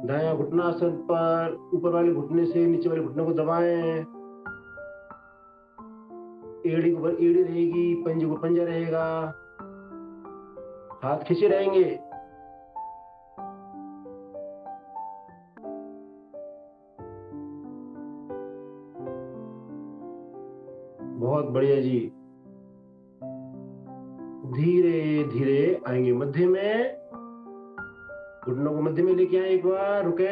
दायां घुटना आसन पर, ऊपर वाले घुटने से नीचे वाले घुटने को दबाएं। एड़ी के ऊपर एड़ी रहेगी, पंजे को पंजा रहेगा, हाथ खींचे रहेंगे। बहुत बढ़िया जी। धीरे धीरे आएंगे मध्य में, घुटनों को मध्य में लेके आए, एक बार रुके,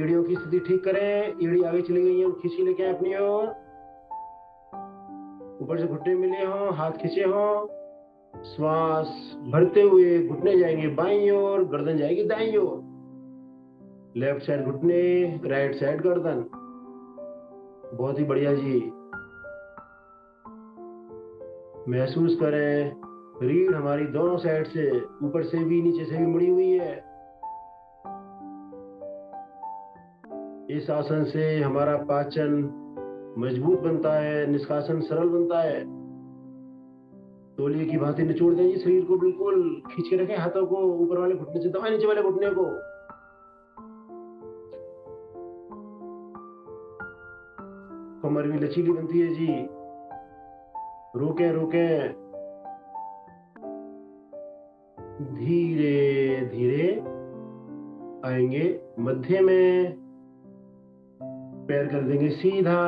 एड़ियों की स्थिति ठीक करें। एड़ी आगे चली गई है, खींच के लेके आए अपनी ओर, ऊपर से घुटने मिले हों, हाथ खींचे हों। श्वास भरते हुए घुटने जाएंगे बाईं ओर, गर्दन जाएगी दाईं ओर। लेफ्ट साइड घुटने, राइट साइड गर्दन। बहुत ही बढ़िया जी। महसूस करें रीढ़ हमारी दोनों साइड से, ऊपर से भी नीचे से भी मुड़ी हुई है। इस आसन से हमारा पाचन मजबूत बनता है, निष्कासन सरल बनता है। तौलिए की भांति निचोड़ दें जी शरीर को, बिल्कुल खींच के रखें हाथों को, ऊपर वाले घुटने से दबाएं नीचे वाले घुटने को। कमर भी लचीली बनती है जी। रोके रोके, धीरे धीरे आएंगे मध्य में, पैर कर देंगे सीधा।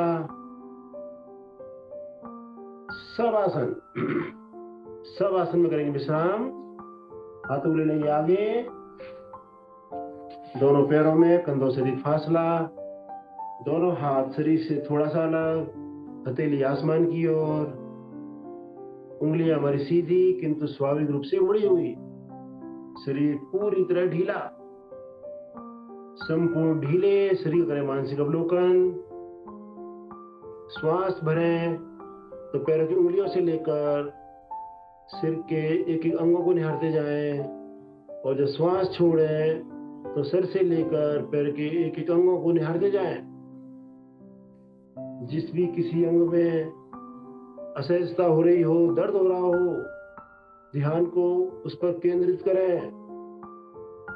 सब आसन, सब आसन में करेंगे विश्राम। हाथों को ले लेंगे आगे, दोनों पैरों में कंधों से अधिक फासला, दोनों हाथ शरीर से थोड़ा सा अलग, हथेली आसमान की ओर, उंगलियां हमारी सीधी किंतु स्वाभाविक रूप से मुड़ी हुई, शरीर पूरी तरह ढीला, संपूर्ण ढीले शरीर करें मानसिक अवलोकन। श्वास भरें तो पैरों की उंगलियों से लेकर सिर के एक एक अंगों को निहारते जाएं, और जब श्वास छोड़ें तो सिर से लेकर पैर के एक एक अंगों को निहारते जाएं। जिस भी किसी अंग में असहजता हो रही हो, दर्द हो रहा हो, ध्यान को उस पर केंद्रित करें।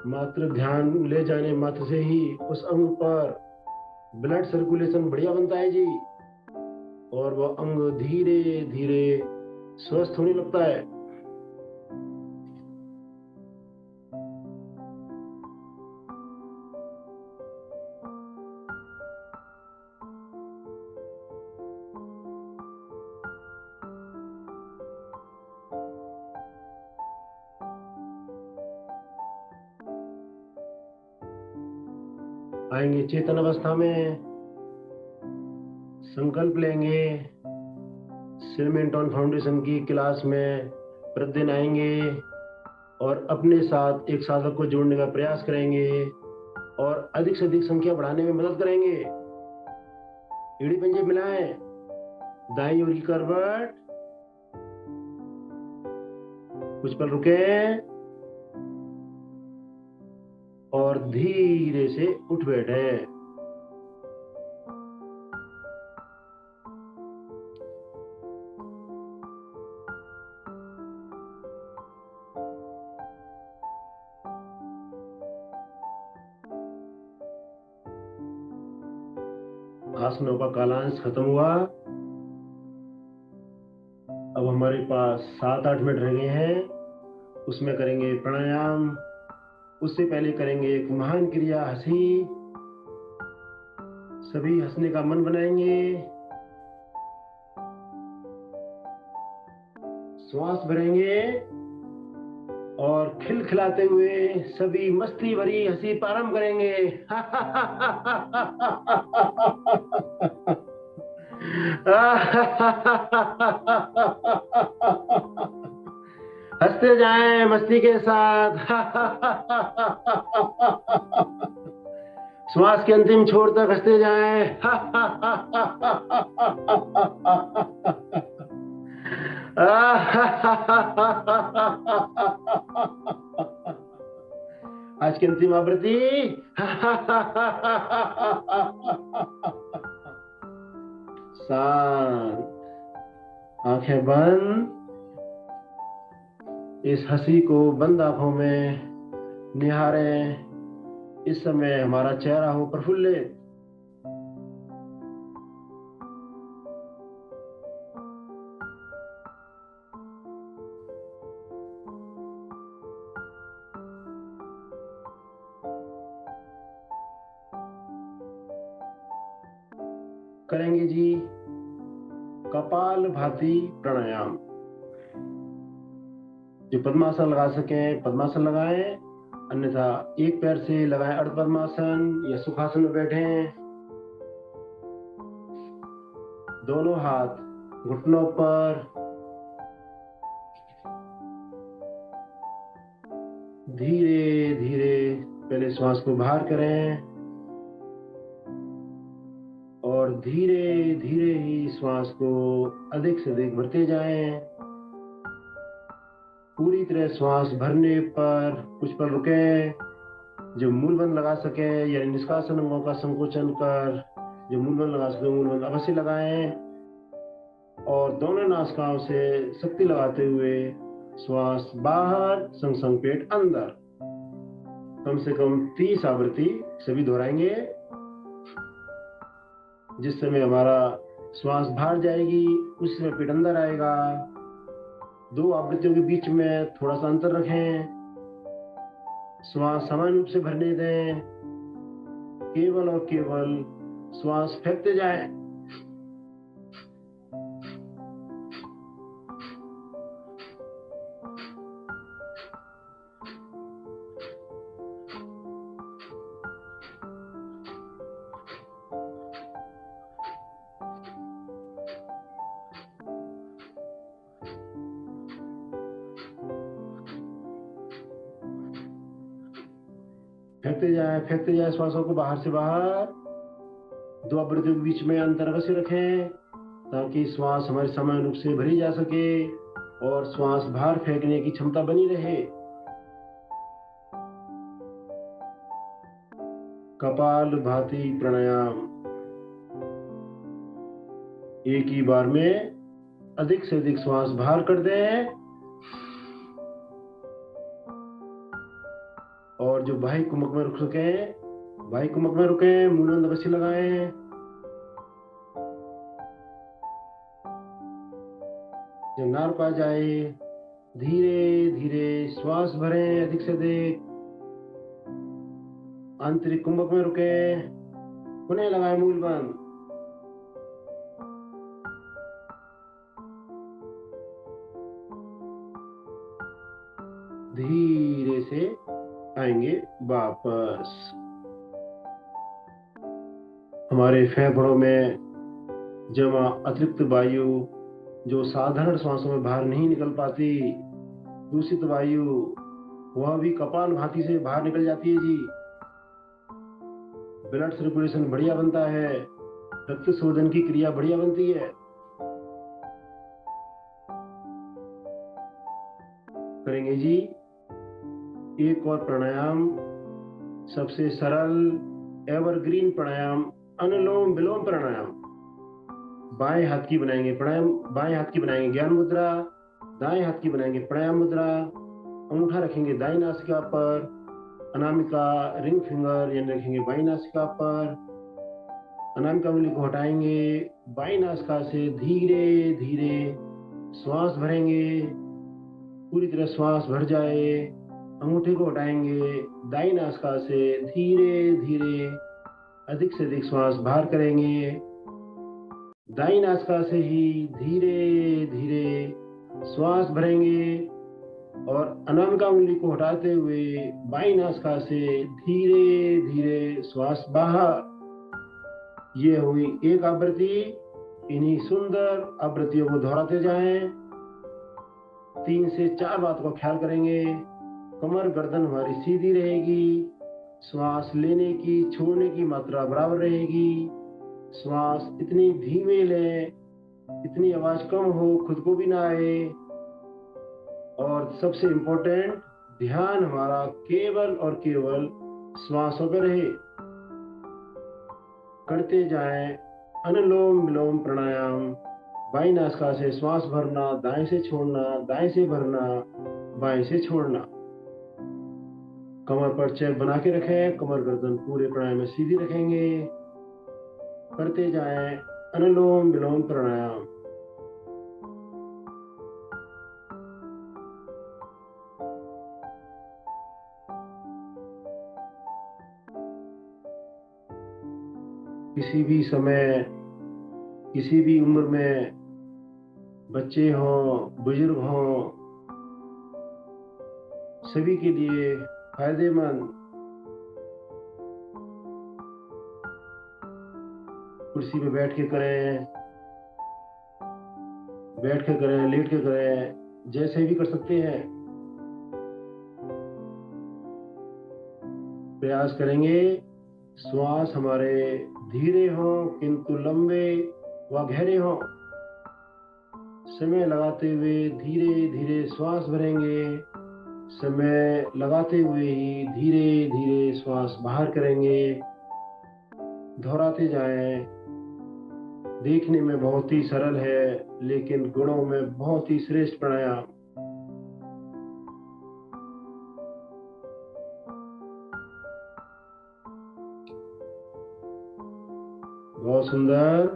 मात्र ध्यान ले जाने मात्र से ही उस अंग पर ब्लड सर्कुलेशन बढ़िया बनता है जी, और वह अंग धीरे धीरे स्वस्थ होने लगता है। आएंगे चेतन अवस्था में, संकल्प लेंगे। सिलमेंटॉन फाउंडेशन की क्लास में प्रतिदिन आएंगे और अपने साथ एक साधक को जोड़ने का प्रयास करेंगे और अधिक से अधिक संख्या बढ़ाने में मदद करेंगे। एड़ी पंजे मिलाएं, दाईं ओर की करवट, कुछ पल रुके और धीरे से उठ बैठे। आसनों का कालांश खत्म हुआ। अब हमारे पास 7-8 मिनट रह गए हैं, उसमें करेंगे प्राणायाम। उससे पहले करेंगे एक महान क्रिया, हंसी। सभी हंसने का मन बनाएंगे, श्वास भरेंगे और खिलखिलाते हुए सभी मस्ती भरी हंसी प्रारंभ करेंगे। हंसते जाएं मस्ती के साथ। श्वास के अंतिम छोर तक हंसते जाएं। आज की अंतिम आवृत्ति। शांत, आंखें बंद। इस हंसी को बंद आंखों में निहारें। इस समय हमारा चेहरा हो प्रफुल्लित। करेंगे जी कपाल भाती प्राणायाम। जो पद्मासन लगा सकें पद्मासन लगाएं, अन्यथा एक पैर से लगाएं अर्ध पद्मासन या सुखासन में बैठें। दोनों हाथ घुटनों पर, धीरे धीरे पहले श्वास को बाहर करें और धीरे धीरे ही श्वास को अधिक से अधिक भरते जाएं। पूरी तरह श्वास भरने पर कुछ पल रुकें। जो मूलबंध लगा सके यानी निष्कासन अंगों का संकोचन कर जो मूलबंध लगा सकते हो मूलबंध अवश्य लगाएं और दोनों नासिकाओं से शक्ति लगाते हुए श्वास बाहर संग संग पेट अंदर कम से कम 30 आवृत्ति सभी दोहराएंगे। जिस समय हमारा श्वास बाहर जाएगी उस समय पेट अंदर आएगा। 2 आवृत्तियों के बीच में थोड़ा सा अंतर रखें। श्वास समान रूप से भरने दें। केवल और केवल श्वास फेंकते जाएं। फेंकते जाए श्वासों को बाहर से बाहर। 2 आवृत्तियों के बीच में अंतर अवश्य रखें ताकि श्वास हमारे समान रूप से भरी जा सके और श्वास बाहर फेंकने की क्षमता बनी रहे। कपालभाति प्राणायाम एक ही बार में अधिक से अधिक श्वास बाहर कर दें और जो बाह्य कुंभक में रुक सके बाह्य कुंभक में रुकें। मूलबंध अवश्य लगाएं। जब नार पा जाए धीरे धीरे श्वास भरें अधिक से अधिक। आंतरिक कुंभक में रुकें। पुनः लगाएं मूलबंध। धीरे से आएंगे वापस। हमारे फेफड़ों में जमा अतिरिक्त वायु जो साधारण श्वासों में बाहर नहीं निकल पाती, दूषित वायु, वह भी कपालभाति से बाहर निकल जाती है जी। ब्लड सर्कुलेशन बढ़िया बनता है। रक्त शोधन की क्रिया बढ़िया बनती है। करेंगे जी एक और प्राणायाम, सबसे सरल एवरग्रीन प्राणायाम, अनुलोम विलोम प्राणायाम। बाएं हाथ की बनाएंगे प्राणायाम, बाएं हाथ की बनाएंगे ज्ञान मुद्रा, दाएं हाथ की बनाएंगे प्राणायाम मुद्रा। अंगूठा रखेंगे दाईं नासिका पर, अनामिका रिंग फिंगर यानी रखेंगे बाईं नासिका पर। अनामिका उंगली को हटाएंगे। बाईं नासिका से धीरे धीरे श्वास भरेंगे। पूरी तरह श्वास भर जाए। अंगूठे को हटाएंगे। दाईं नासिका से धीरे धीरे अधिक से अधिक श्वास बाहर करेंगे। दाईं नासिका से ही धीरे धीरे श्वास भरेंगे और अनामिका उंगली को हटाते हुए बाईं नासिका से धीरे धीरे श्वास बाहर। ये हुई एक आवृत्ति। इन्हीं सुंदर आवृत्तियों को दोहराते जाएं। 3 से 4 बात का ख्याल करेंगे। कमर गर्दन हमारी सीधी रहेगी। श्वास लेने की छोड़ने की मात्रा बराबर रहेगी। श्वास इतनी धीमे लें, इतनी आवाज कम हो खुद को भी ना आए। और सबसे इम्पोर्टेंट, ध्यान हमारा केवल और केवल श्वासों पर रहे। करते जाएं अनुलोम विलोम प्राणायाम। बाईं नासिका से श्वास भरना, दाएं से छोड़ना, दाएं से भरना, बाएं से छोड़ना। कमर पर चेक बना के रखें। कमर गर्दन पूरे प्राणायाम में सीधी रखेंगे। करते जाएं अनुलोम विलोम प्राणायाम। किसी भी समय, किसी भी उम्र में, बच्चे हों, बुजुर्ग हों, सभी के लिए फायदेमंद। कुर्सी पे बैठ के करें, बैठ के करें, लेट के करें, जैसे भी कर सकते हैं। प्रयास करेंगे श्वास हमारे धीरे हो किंतु लंबे व गहरे हो। समय लगाते हुए धीरे धीरे श्वास भरेंगे। समय लगाते हुए ही धीरे धीरे श्वास बाहर करेंगे। दोहराते जाएं देखने में बहुत ही सरल है, लेकिन गुणों में बहुत ही श्रेष्ठ प्राणायाम। बहुत सुंदर,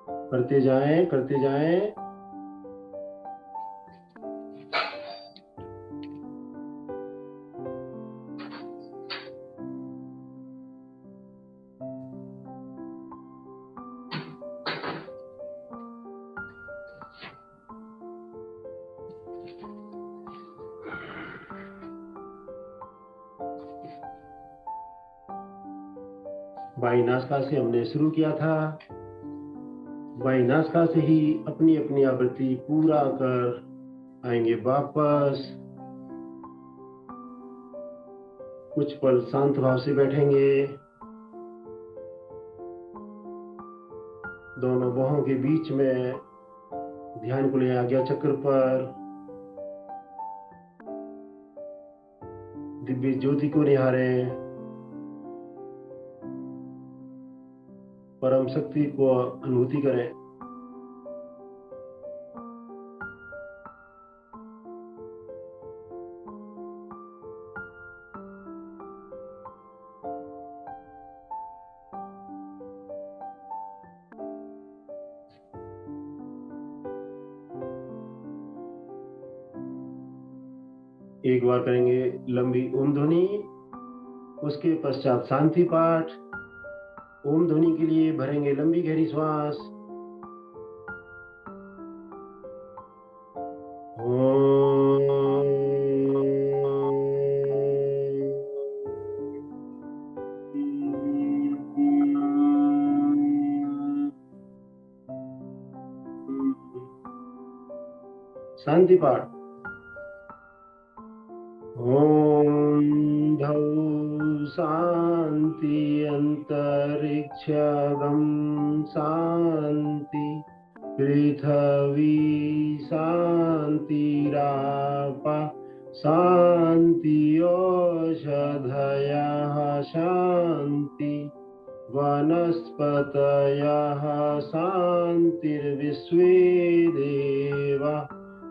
करते जाएं, करते जाएं। बाई नासिका से हमने शुरू किया था। बाई नासिका से ही अपनी अपनी आवृत्ति पूरा कर आएंगे वापस। कुछ पल शांत भाव से बैठेंगे। दोनों बाहों के बीच में ध्यान को ले आज्ञा चक्र पर दिव्य ज्योति को निहारें। परम शक्ति को अनुभूति करें। एक बार करेंगे लंबी ओम ध्वनि, उसके पश्चात शांति पाठ। ओम ध्वनि के लिए भरेंगे लंबी गहरी श्वास। शांति पाठ। ओम धौ शांति अंतरिक्षगम शांति पृथ्वी शांतिरापा शांति औषधयः शांति वनस्पतयः शांतिर्विश्वे देवा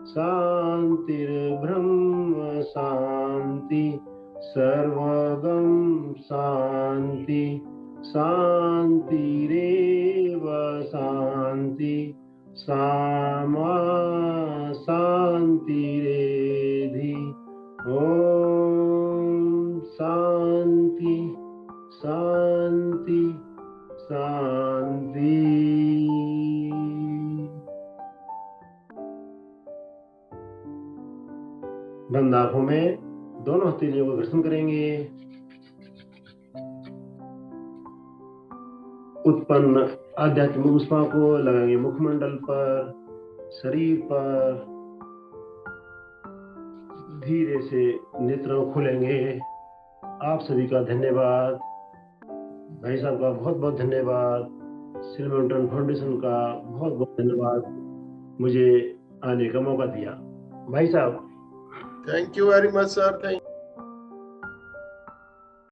शांतिर्ब्रह्म शांति सर्वगम शांति शांतिरेव शांति सामा शांतिरेधि। ओम शांति शांति शांति। बंद आंखों में दोनों हथेलियों को घर्षण करेंगे। उत्पन्न आध्यात्मिक ऊष्मा को लगाएंगे मुखमंडल पर, शरीर पर। धीरे से नेत्र खोलेंगे। आप सभी का धन्यवाद। भाई साहब का बहुत बहुत धन्यवाद। सिल्वर फाउंडेशन का बहुत बहुत धन्यवाद, मुझे आने का मौका दिया। भाई साहब, thank you very much sir. Thank